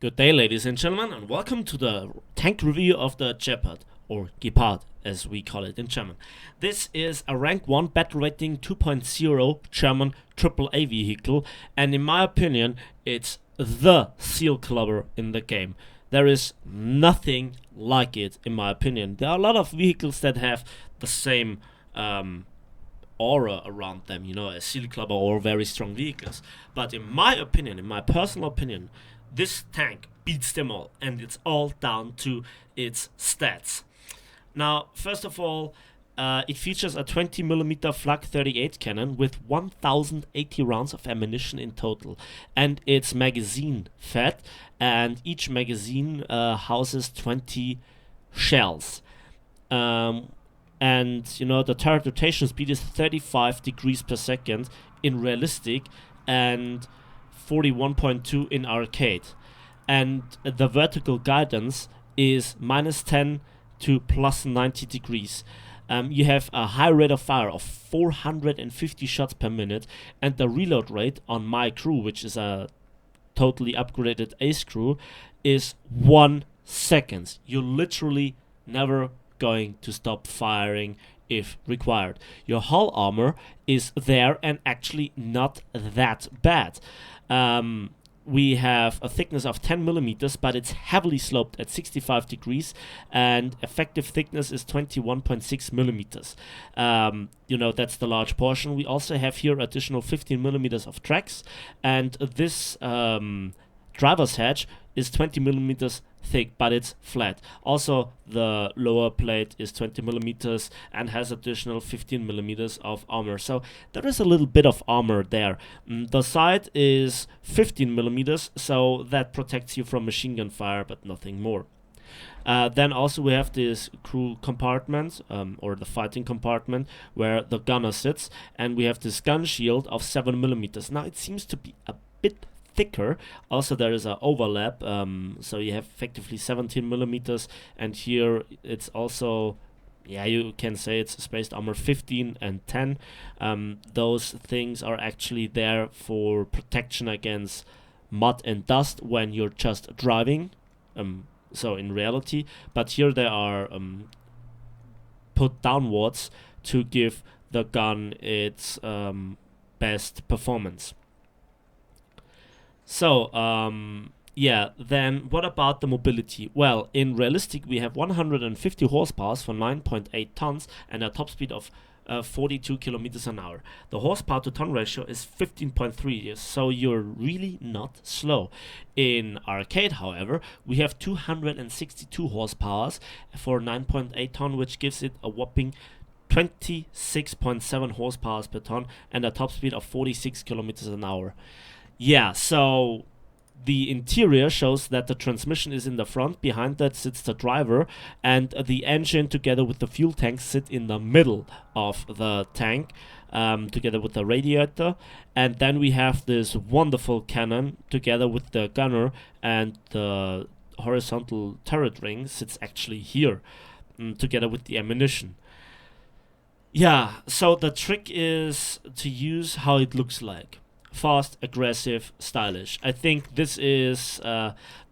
Good day, ladies and gentlemen, and welcome to the tank review of the Gepard, or Gepard as we call it in German. This is a rank 1 battle rating 2.0 German AAA vehicle, and in my opinion, it's the Sealclubber in the game. There is nothing like it, in my opinion. There are a lot of vehicles that have the same aura around them, you know, a Sealclubber or very strong vehicles. But in my opinion, in my personal opinion, this tank beats them all, and it's all down to its stats. Now, first of all, it features a 20mm Flak 38 cannon with 1080 rounds of ammunition in total, and it's magazine fed, and each magazine houses 20 shells. And you know, the turret rotation speed is 35 degrees per second in realistic and 41.2 in arcade, and the vertical guidance is -10 to +90 degrees. You have a high rate of fire of 450 shots per minute, and the reload rate on my crew, which is a totally upgraded ace crew, is 1 second. You're literally never going to stop firing if required. Your hull armor is there and actually not that bad. We have a thickness of 10mm, but it's heavily sloped at 65 degrees, and effective thickness is 21.6mm. You know, that's the large portion. We also have here additional 15mm of tracks, and this driver's hatch is 20mm thick, but it's flat. Also, the lower plate is 20mm and has additional 15mm of armor. So there is a little bit of armor there. The side is 15mm, so that protects you from machine gun fire, but nothing more. Then also we have this crew compartment, or the fighting compartment, where the gunner sits, and we have this gun shield of 7mm. Now it seems to be a bit thicker. Also, there is an overlap, so you have effectively 17mm, and here it's also, yeah, you can say it's spaced armor 15 and 10. Those things are actually there for protection against mud and dust when you're just driving, so in reality, but here they are put downwards to give the gun its best performance. So, yeah, then what about the mobility? Well, in realistic, we have 150 horsepower for 9.8 tons and a top speed of 42 kilometers an hour. The horsepower to ton ratio is 15.3, so you're really not slow. In arcade, however, we have 262 horsepower for 9.8 ton, which gives it a whopping 26.7 horsepower per ton and a top speed of 46 kilometers an hour. Yeah, so the interior shows that the transmission is in the front. Behind that sits the driver, and the engine together with the fuel tank sit in the middle of the tank, together with the radiator. And then we have this wonderful cannon together with the gunner, and the horizontal turret ring sits actually here, together with the ammunition. Yeah, so the trick is to use how it looks like. Fast, aggressive, stylish. I think this is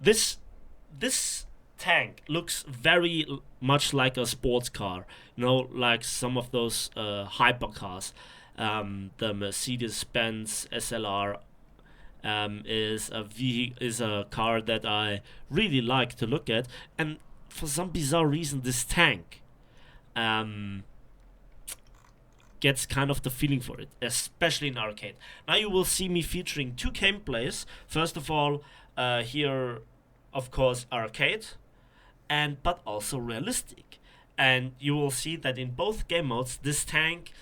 this tank looks very much like a sports car. You know, like some of those hypercars. The Mercedes-Benz SLR is a car that I really like to look at, and for some bizarre reason, this tank gets kind of the feeling for it, especially in arcade. Now you will see me featuring two gameplays. First of all, here, of course, arcade, but also realistic. And you will see that in both game modes, this tank,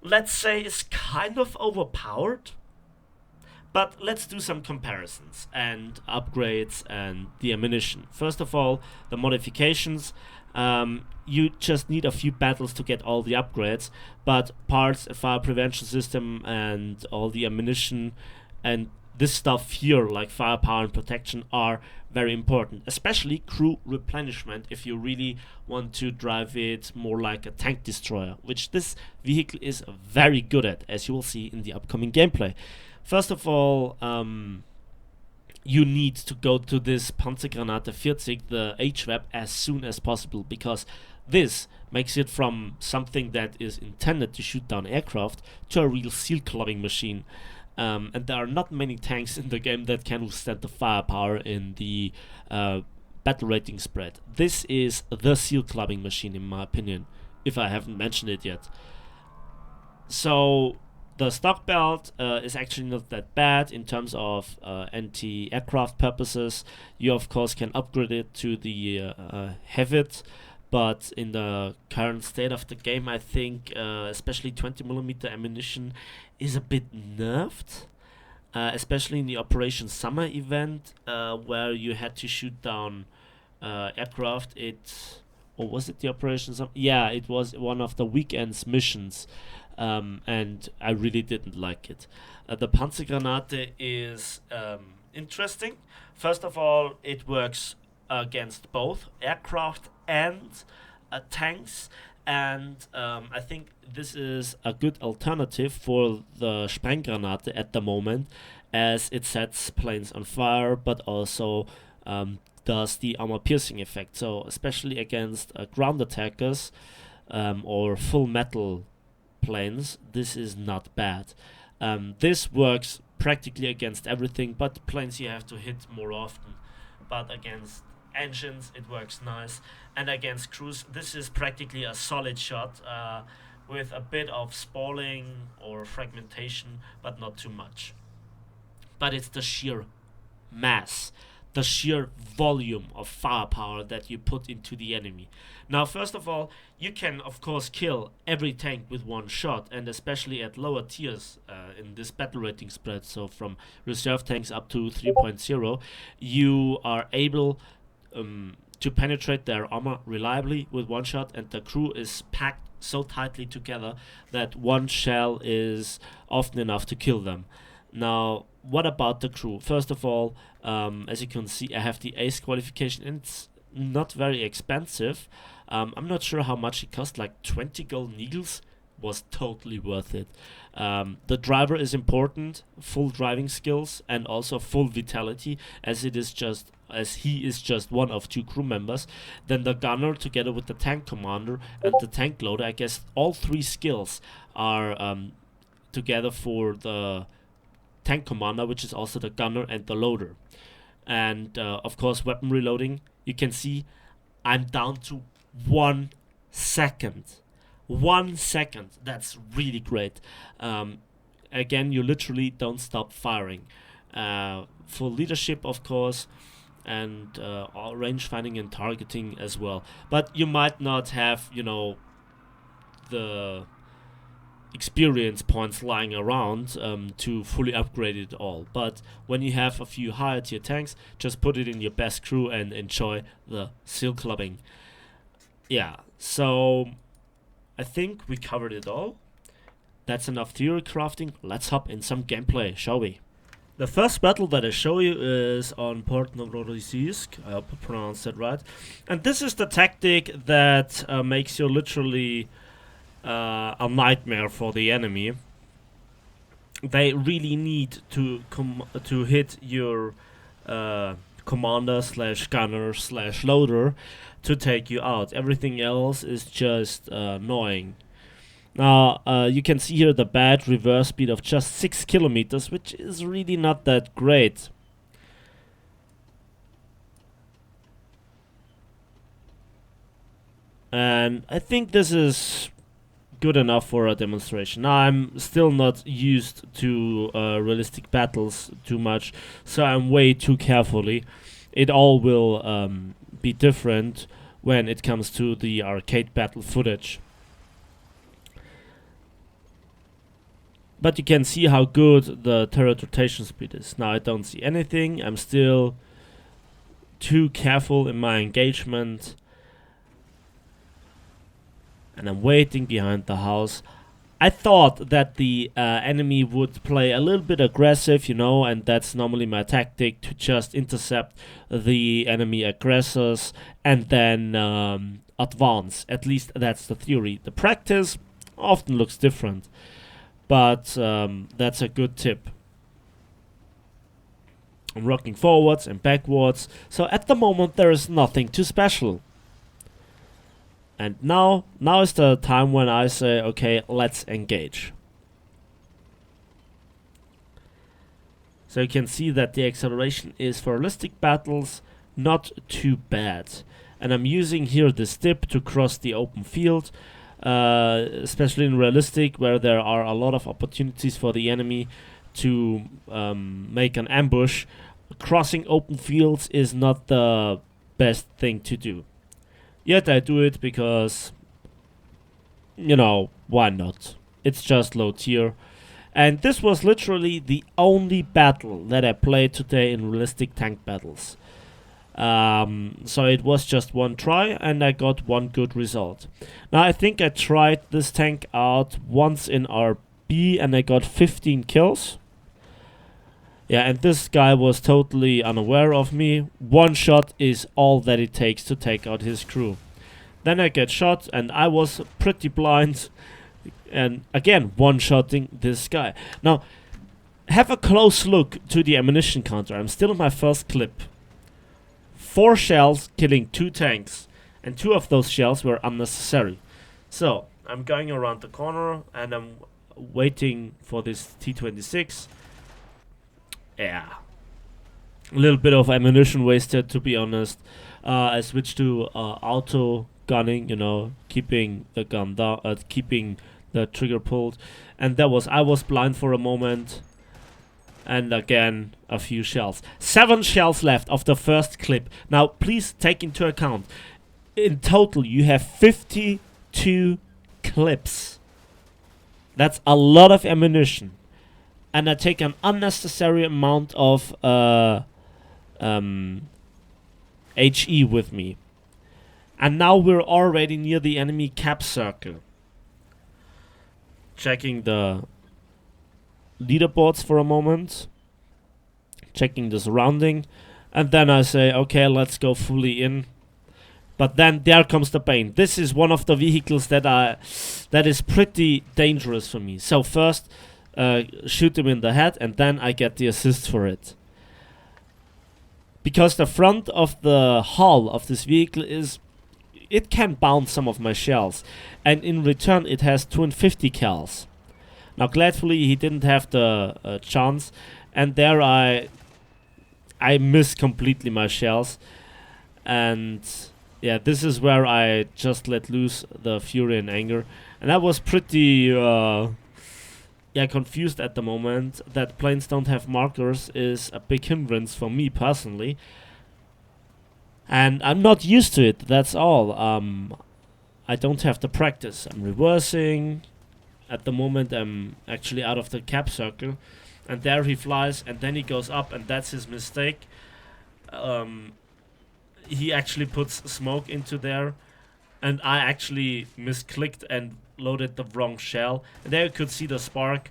let's say, is kind of overpowered. But let's do some comparisons and upgrades and the ammunition. First of all, the modifications. You just need a few battles to get all the upgrades, but parts, a fire prevention system, and all the ammunition and this stuff here, like firepower and protection, are very important, especially crew replenishment if you really want to drive it more like a tank destroyer, which this vehicle is very good at, as you will see in the upcoming gameplay. First of all, you need to go to this Panzergranate 40, the HVAP, as soon as possible, because this makes it from something that is intended to shoot down aircraft to a real seal-clubbing machine. And there are not many tanks in the game that can withstand the firepower in the battle rating spread. This is the seal-clubbing machine, in my opinion, if I haven't mentioned it yet. So the stock belt is actually not that bad in terms of anti-aircraft purposes. You of course can upgrade it to the Heavit, but in the current state of the game, I think especially 20mm ammunition is a bit nerfed. Especially in the Operation Summer event, where you had to shoot down aircraft. Or was it the Operation Summer? Yeah, it was one of the weekend's missions. And I really didn't like it. The Panzergranate is interesting. First of all, it works against both aircraft and tanks, and I think this is a good alternative for the Sprenggranate at the moment, as it sets planes on fire, but also does the armor-piercing effect. So especially against ground attackers or full metal planes, this is not bad. This works practically against everything but planes you have to hit more often. But against engines it works nice, and against crews this is practically a solid shot with a bit of spalling or fragmentation, but not too much. But it's the sheer mass, the sheer volume of firepower that you put into the enemy. Now, first of all, you can of course kill every tank with one shot, and especially at lower tiers in this battle rating spread, so from reserve tanks up to 3.0, you are able to penetrate their armor reliably with one shot, and the crew is packed so tightly together that one shell is often enough to kill them. Now, what about the crew? First of all, as you can see, I have the ace qualification, and it's not very expensive. I'm not sure how much it cost, like 20 gold needles. Was totally worth it. The driver is important, full driving skills, and also full vitality, as he is just one of two crew members. Then the gunner together with the tank commander and the tank loader. I guess all three skills are together for the tank commander, which is also the gunner and the loader. And of course, weapon reloading. You can see I'm down to 1 second. 1 second. That's really great. Again, you literally don't stop firing. For leadership, of course, and range finding and targeting as well. But you might not have, the experience points lying around to fully upgrade it all. But when you have a few higher tier tanks, just put it in your best crew and enjoy the seal clubbing. Yeah, so I think we covered it all. That's enough theory crafting. Let's hop in some gameplay, shall we? The first battle that I show you is on Port Novorossiysk. I hope I pronounced that right. And this is the tactic that makes you literally a nightmare for the enemy. They really need to hit your commander / gunner / loader to take you out. Everything else is just annoying. Now, you can see here the bad reverse speed of just 6 kilometers, which is really not that great. And I think this is good enough for a demonstration. Now, I'm still not used to realistic battles too much, so I'm way too carefully. It all will be different when it comes to the arcade battle footage. But you can see how good the turret rotation speed is. Now I don't see anything. I'm still too careful in my engagement. And I'm waiting behind the house. I thought that the enemy would play a little bit aggressive, and that's normally my tactic, to just intercept the enemy aggressors and then advance. At least that's the theory. The practice often looks different. But that's a good tip. I'm rocking forwards and backwards. So at the moment there is nothing too special. And now is the time when I say, okay, let's engage. So you can see that the acceleration is for realistic battles not too bad. And I'm using here this dip to cross the open field, especially in realistic, where there are a lot of opportunities for the enemy to make an ambush. Crossing open fields is not the best thing to do. Yet I do it because, you know, why not? It's just low tier. And this was literally the only battle that I played today in realistic tank battles. So it was just one try and I got one good result. Now I think I tried this tank out once in RB and I got 15 kills. Yeah, and this guy was totally unaware of me. One shot is all that it takes to take out his crew. Then I get shot and I was pretty blind. And again, one-shotting this guy. Now, have a close look to the ammunition counter. I'm still in my first clip. 4 shells killing 2 tanks. And 2 of those shells were unnecessary. So, I'm going around the corner and I'm waiting for this T-26. Yeah. A little bit of ammunition wasted, to be honest. I switched to auto gunning, you know, keeping the gun down, keeping the trigger pulled, and I was blind for a moment, and again a few shells. 7 shells left of the first clip. Now please take into account, in total you have 52 clips. That's a lot of ammunition, and I take an unnecessary amount of HE with me. And now we're already near the enemy cap circle. Checking the leaderboards for a moment, checking the surrounding, and then I say, okay, let's go fully in. But then there comes the pain. This is one of the vehicles that is pretty dangerous for me. So first, shoot him in the head, and then I get the assist for it. Because the front of the hull of this vehicle it can bounce some of my shells, and in return it has 250 cals. Now gladfully he didn't have the chance, and there I missed completely my shells, and yeah, this is where I just let loose the fury and anger, and I was pretty confused at the moment. That planes don't have markers is a big hindrance for me personally. And I'm not used to it, that's all. I don't have the practice. I'm reversing. At the moment I'm actually out of the cap circle. And there he flies, and then he goes up, and that's his mistake. He actually puts smoke into there. And I actually misclicked and loaded the wrong shell. And there you could see the spark.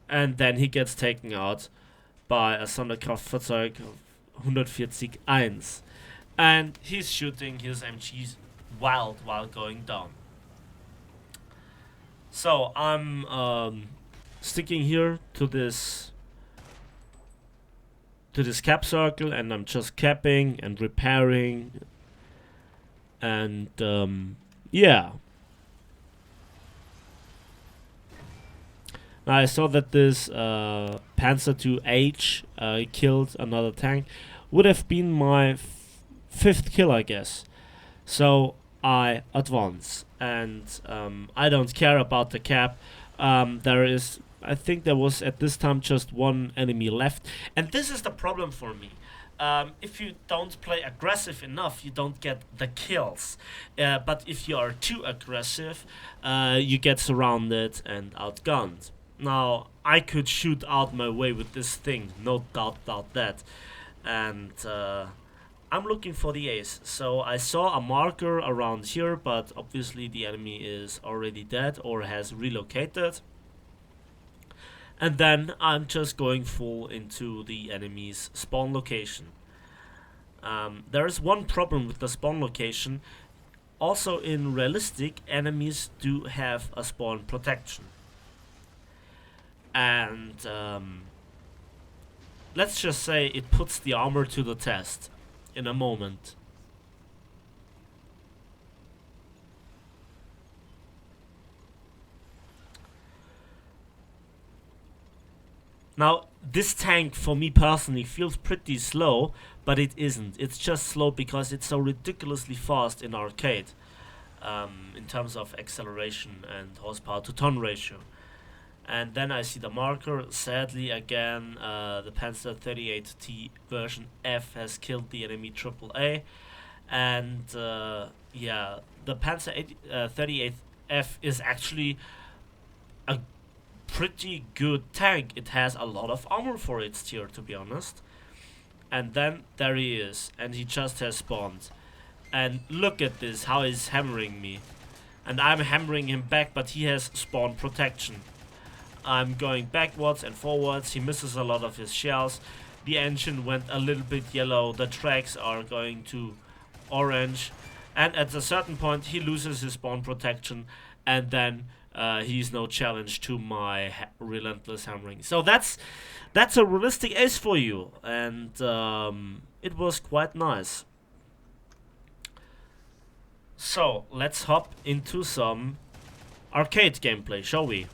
And then he gets taken out by a Sonderkraftfahrzeug 141, and he's shooting his MGs while going down. So I'm sticking here to this cap circle, and I'm just capping and repairing, and yeah. Now I saw that this Panzer IIH killed another tank. Would have been my 5th kill, I guess. So I advance, and I don't care about the cap. I think there was at this time just one enemy left, and this is the problem for me. If you don't play aggressive enough, you don't get the kills. But if you are too aggressive, you get surrounded and outgunned. Now, I could shoot out my way with this thing, no doubt about that. And I'm looking for the ace. So I saw a marker around here, but obviously the enemy is already dead or has relocated. And then I'm just going full into the enemy's spawn location. There is one problem with the spawn location. Also in realistic, enemies do have a spawn protection. And let's just say it puts the armor to the test in a moment. Now, this tank for me personally feels pretty slow, but it isn't. It's just slow because it's so ridiculously fast in arcade, in terms of acceleration and horsepower to ton ratio. And then I see the marker. Sadly, again, the Panzer 38T version F has killed the enemy AAA. And yeah, the Panzer 38F is actually a pretty good tank. It has a lot of armor for its tier, to be honest. And then there he is, and he just has spawned. And look at this, how he's hammering me. And I'm hammering him back, but he has spawn protection. I'm going backwards and forwards. He misses a lot of his shells. The engine went a little bit yellow. The tracks are going to orange. And at a certain point, he loses his spawn protection. And then he's no challenge to my relentless hammering. So that's a realistic ace for you. And it was quite nice. So let's hop into some arcade gameplay, shall we?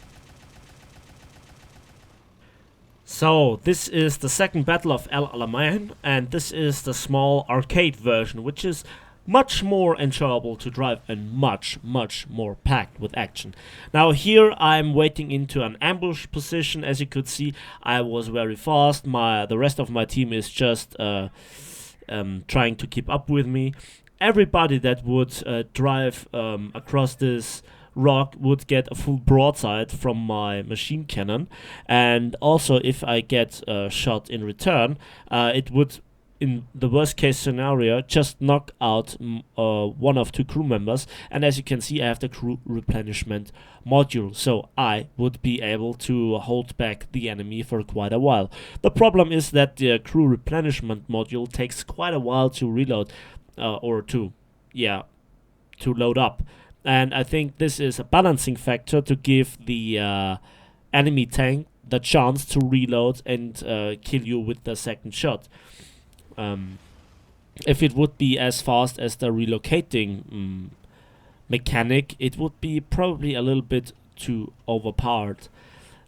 So this is the second battle of El Alamein, and this is the small arcade version, which is much more enjoyable to drive and much more packed with action. Now here I'm waiting into an ambush position. As you could see, I was very fast. The rest of my team is just trying to keep up with me. Everybody that would drive across this rock would get a full broadside from my machine cannon, and also if I get shot in return, it would, in the worst case scenario, just knock out one of two crew members. And as you can see, I have the crew replenishment module, so I would be able to hold back the enemy for quite a while. The problem is that the crew replenishment module takes quite a while to reload, or to load up. And I think this is a balancing factor to give the enemy tank the chance to reload and kill you with the second shot. If it would be as fast as the relocating mechanic, it would be probably a little bit too overpowered.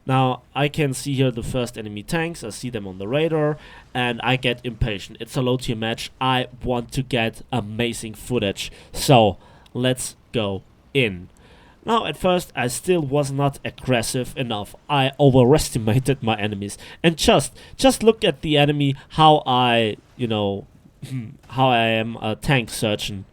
Now I can see here the first enemy tanks. I see them on the radar and I get impatient. It's a low tier match. I want to get amazing footage. So let's go in. Now at first I still was not aggressive enough. I overestimated my enemies. And just look at the enemy, how I am a tank surgeon.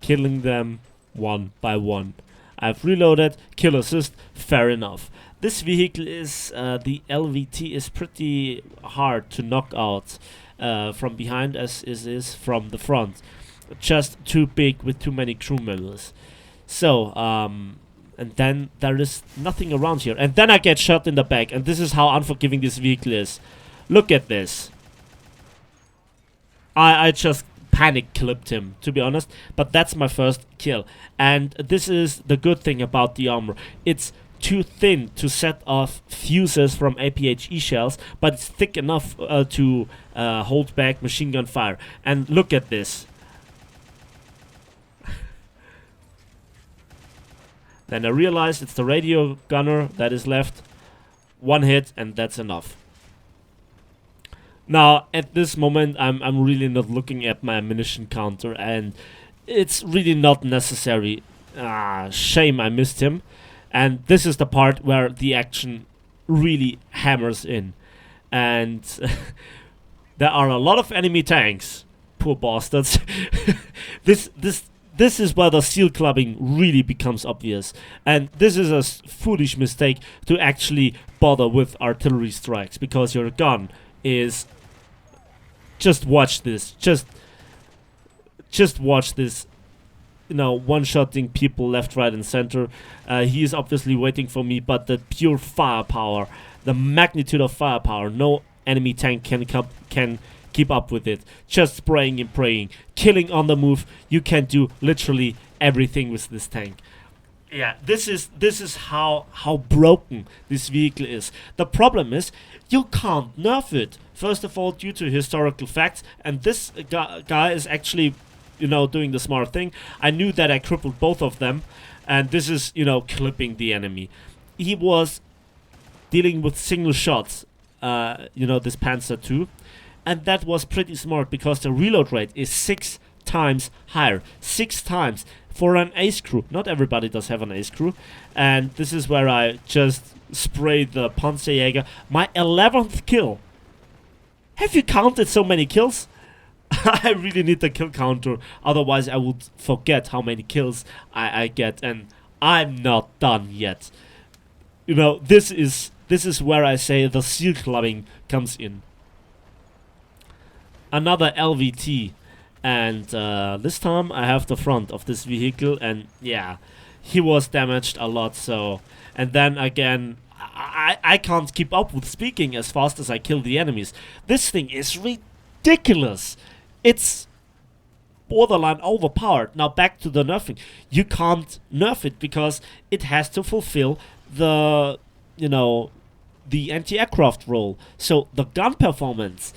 Killing them one by one. I've reloaded, kill assist, fair enough. This vehicle is, the LVT is pretty hard to knock out from behind as it is from the front. Just too big with too many crew members. So, and then there is nothing around here. And then I get shot in the back, and this is how unforgiving this vehicle is. Look at this. I just panic clipped him, to be honest, but that's my first kill. And this is the good thing about the armor. It's too thin to set off fuses from APHE shells, but it's thick enough to hold back machine gun fire. And look at this. Then I realized it's the radio gunner that is left. One hit and that's enough. Now, at this moment, I'm really not looking at my ammunition counter, and it's really not necessary. Shame I missed him. And this is the part where the action really hammers in. And there are a lot of enemy tanks. Poor bastards. This is where the seal clubbing really becomes obvious. And this is a foolish mistake to actually bother with artillery strikes, because your gun is... Just watch this. Just watch this. One-shotting people left, right, and center. He is obviously waiting for me, but the pure firepower, the magnitude of firepower, no enemy tank can keep up with it. Just spraying and praying, killing on the move. You can do literally everything with this tank. Yeah, this is how broken this vehicle is. The problem is you can't nerf it. First of all, due to historical facts, and this guy is actually, doing the smart thing. I knew that I crippled both of them, and this is, clipping the enemy. He was dealing with single shots, this Panzer II, and that was pretty smart because the reload rate is 6 times higher. 6 times for an ace crew. Not everybody does have an ace crew, and this is where I just sprayed the Panzerjäger. My 11th kill. Have you counted so many kills? I really need the kill counter, otherwise I would forget how many kills I get, and I'm not done yet. This is where I say the seal clubbing comes in. Another LVT. And this time I have the front of this vehicle, and yeah, he was damaged a lot. So, and then again, I can't keep up with speaking as fast as I kill the enemies. This thing is ridiculous. It's borderline overpowered. Now back to the nerfing. You can't nerf it because it has to fulfill the the anti-aircraft role. So the gun performance.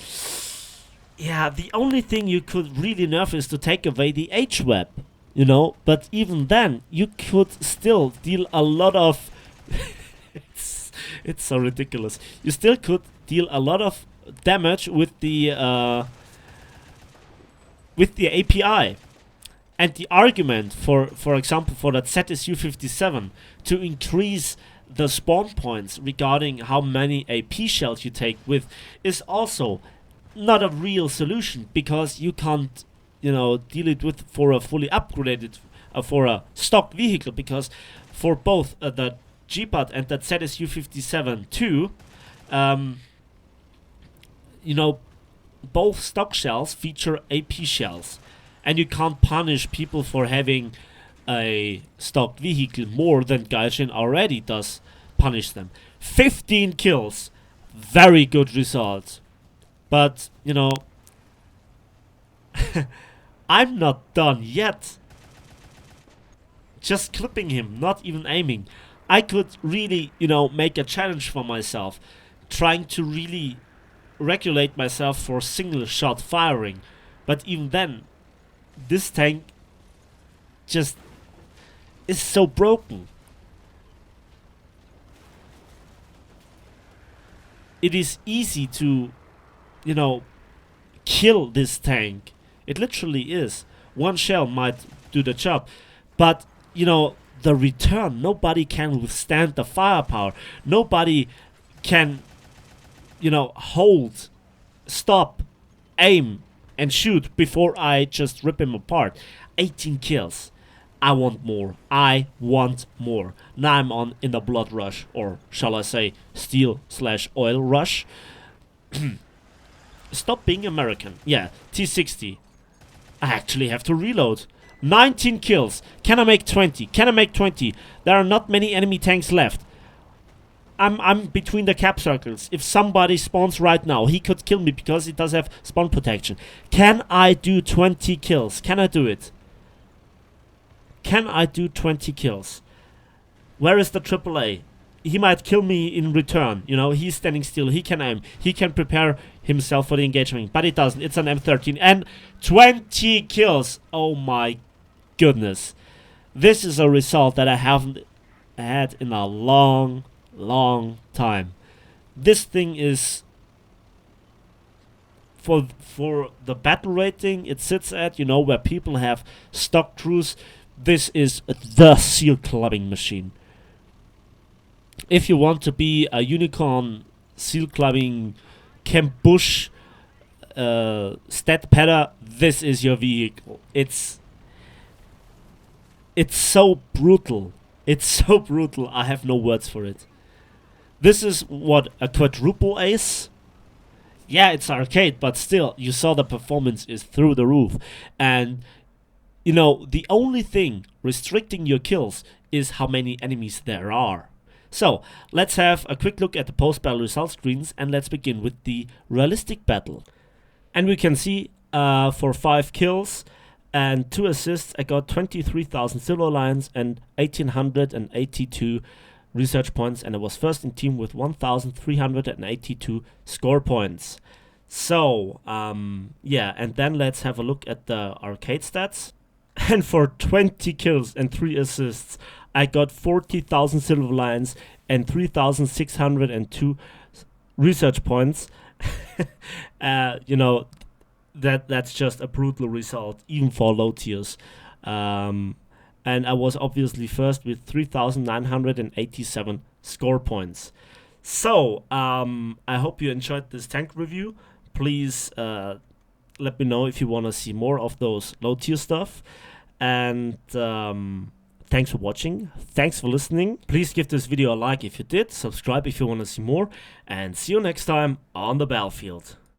Yeah, the only thing you could really nerf is to take away the HWAP, but even then, you could still deal a lot of... it's so ridiculous. You still could deal a lot of damage with the API. And the argument, for example, for that ZSU-57, to increase the spawn points regarding how many AP shells you take with, is also not a real solution, because you can't deal it with for a fully upgraded for a stock vehicle, because for both the Gepard and that ZSU-57 too, both stock shells feature AP shells, and you can't punish people for having a stock vehicle more than Gaijin already does punish them. 15 kills, very good result. But, I'm not done yet. Just clipping him, not even aiming. I could really, make a challenge for myself, trying to really regulate myself for single shot firing. But even then, this tank just is so broken. It is easy to kill this tank. It literally is. One shell might do the job. But, the return, nobody can withstand the firepower. Nobody can, hold, stop, aim, and shoot before I just rip him apart. 18 kills. I want more. I want more. Now I'm in the blood rush, or shall I say steel/oil rush. Stop being American. Yeah, T60. I actually have to reload. 19 kills. Can I make 20? Can I make 20? There are not many enemy tanks left. I'm between the cap circles. If somebody spawns right now, he could kill me because he does have spawn protection. Can I do 20 kills? Can I do it? Can I do 20 kills? Where is the AAA? He might kill me in return. He's standing still. He can aim. He can prepare himself for the engagement. But it doesn't. It's an M13. And 20 kills. Oh my goodness. This is a result that I haven't had in a long time. This thing is... For the battle rating it sits at, where people have stock crews, this is the seal clubbing machine. If you want to be a unicorn seal clubbing Camp Bush stat padder, this is your vehicle. It's so brutal. It's so brutal. I have no words for it. This is what, a quadruple ace? Yeah, it's arcade, but still, you saw the performance is through the roof. And, the only thing restricting your kills is how many enemies there are. So, let's have a quick look at the post-battle result screens, and let's begin with the realistic battle. And we can see for 5 kills, And 2 assists, I got 23,000 silver lines and 1,882 research points, and I was first in team with 1,382 score points. So, yeah, and then let's have a look at the arcade stats. And for 20 kills and 3 assists, I got 40,000 silver lines and 3,602 research points. You know, that's just a brutal result, even for low tiers. And I was obviously first with 3,987 score points. So, I hope you enjoyed this tank review. Please let me know if you want to see more of those low tier stuff. And thanks for watching. Thanks for listening. Please give this video a like if you did. Subscribe if you want to see more. And see you next time on the battlefield.